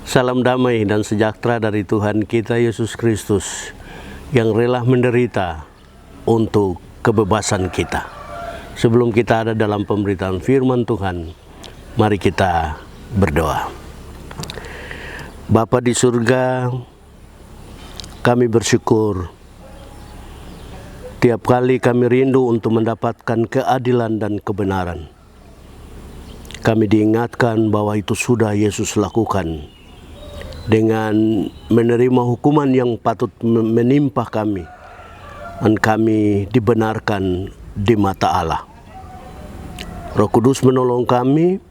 Salam damai dan sejahtera dari Tuhan kita Yesus Kristus yang rela menderita untuk kebebasan kita. Sebelum kita ada dalam pemberitaan firman Tuhan, mari kita berdoa. Bapa di surga, kami bersyukur tiap kali kami rindu untuk mendapatkan keadilan dan kebenaran. Kami diingatkan bahwa itu sudah Yesus lakukan dengan menerima hukuman yang patut menimpa kami, dan kami dibenarkan di mata Allah. Roh Kudus menolong kami,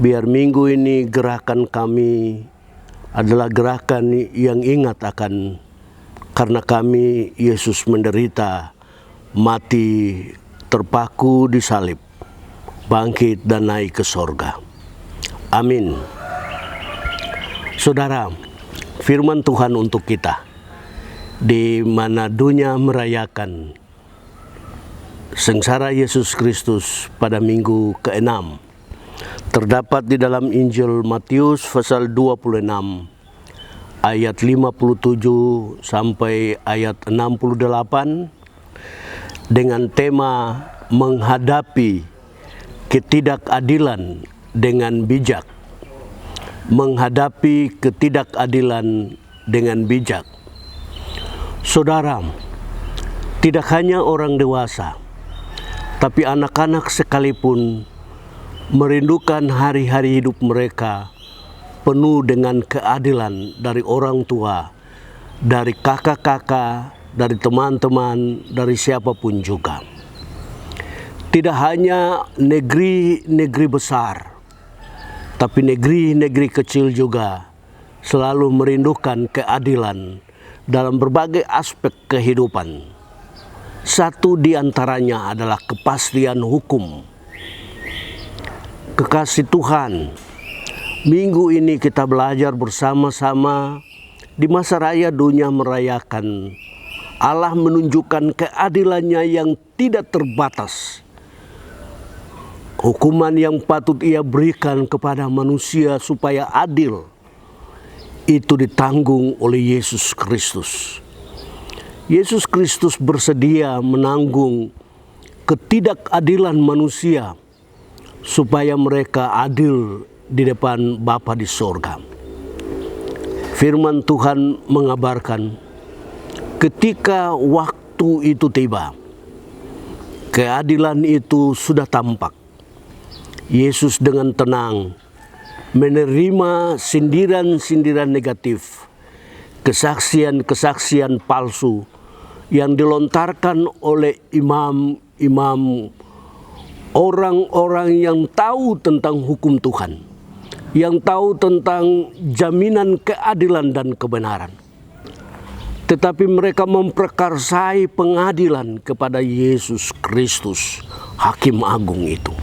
biar minggu ini gerakan kami adalah gerakan yang ingat akan karena kami Yesus menderita, mati, terpaku di salib, bangkit dan naik ke sorga. Amin. Saudara, firman Tuhan untuk kita, di mana dunia merayakan sengsara Yesus Kristus pada minggu ke-6, terdapat di dalam Injil Matius pasal 26 ayat 57 sampai ayat 68 dengan tema menghadapi ketidakadilan dengan bijak. Menghadapi ketidakadilan dengan bijak. Saudara, tidak hanya orang dewasa, tapi anak-anak sekalipun merindukan hari-hari hidup mereka penuh dengan keadilan dari orang tua, dari kakak-kakak, dari teman-teman, dari siapapun juga. Tidak hanya negeri-negeri besar, tapi negeri-negeri kecil juga selalu merindukan keadilan dalam berbagai aspek kehidupan. Satu di antaranya adalah kepastian hukum. Kekasih Tuhan, minggu ini kita belajar bersama-sama di masa raya dunia merayakan Allah menunjukkan keadilannya yang tidak terbatas. Hukuman yang patut Ia berikan kepada manusia supaya adil, itu ditanggung oleh Yesus Kristus. Yesus Kristus bersedia menanggung ketidakadilan manusia supaya mereka adil di depan Bapa di sorga. Firman Tuhan mengabarkan, ketika waktu itu tiba, keadilan itu sudah tampak. Yesus dengan tenang menerima sindiran-sindiran negatif, kesaksian-kesaksian palsu yang dilontarkan oleh imam-imam, orang-orang yang tahu tentang hukum Tuhan, yang tahu tentang jaminan keadilan dan kebenaran. Tetapi mereka memprakarsai pengadilan kepada Yesus Kristus, Hakim Agung itu.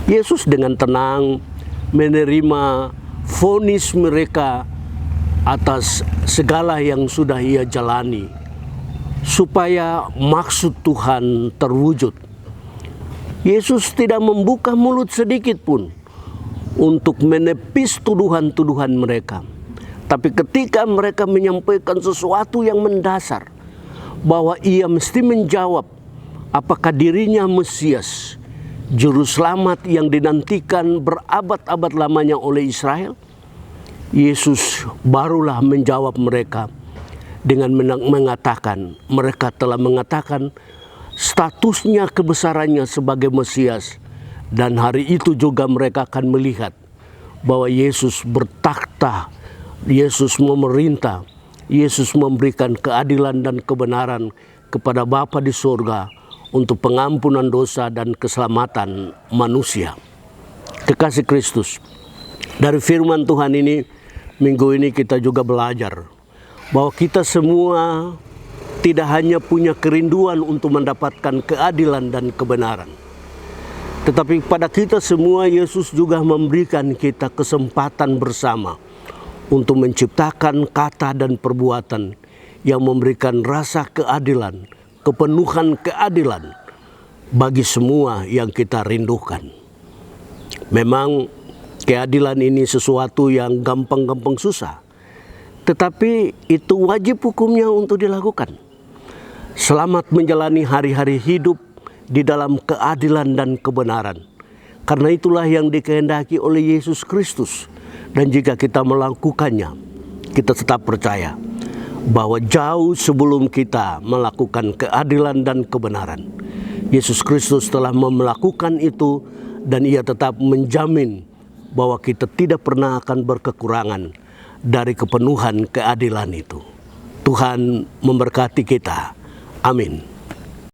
Yesus dengan tenang menerima vonis mereka atas segala yang sudah Ia jalani, supaya maksud Tuhan terwujud. Yesus tidak membuka mulut sedikit pun untuk menepis tuduhan-tuduhan mereka. Tapi ketika mereka menyampaikan sesuatu yang mendasar, bahwa Ia mesti menjawab apakah dirinya Mesias, Juru Selamat yang dinantikan berabad-abad lamanya oleh Israel, Yesus barulah menjawab mereka dengan mengatakan, mereka telah mengatakan statusnya, kebesarannya sebagai Mesias, dan hari itu juga mereka akan melihat bahwa Yesus bertakhta, Yesus memerintah, Yesus memberikan keadilan dan kebenaran kepada Bapa di surga untuk pengampunan dosa dan keselamatan manusia. Kekasih Kristus, dari firman Tuhan ini, minggu ini kita juga belajar bahwa kita semua tidak hanya punya kerinduan untuk mendapatkan keadilan dan kebenaran, tetapi pada kita semua Yesus juga memberikan kita kesempatan bersama untuk menciptakan kata dan perbuatan yang memberikan rasa keadilan, kepenuhan keadilan bagi semua yang kita rindukan. Memang keadilan ini sesuatu yang gampang-gampang susah, tetapi itu wajib hukumnya untuk dilakukan. Selamat menjalani hari-hari hidup di dalam keadilan dan kebenaran. Karena itulah yang dikehendaki oleh Yesus Kristus. Dan jika kita melakukannya, kita tetap percaya bahwa jauh sebelum kita melakukan keadilan dan kebenaran, Yesus Kristus telah melakukan itu, dan Ia tetap menjamin bahwa kita tidak pernah akan berkekurangan dari kepenuhan keadilan itu. Tuhan memberkati kita. Amin.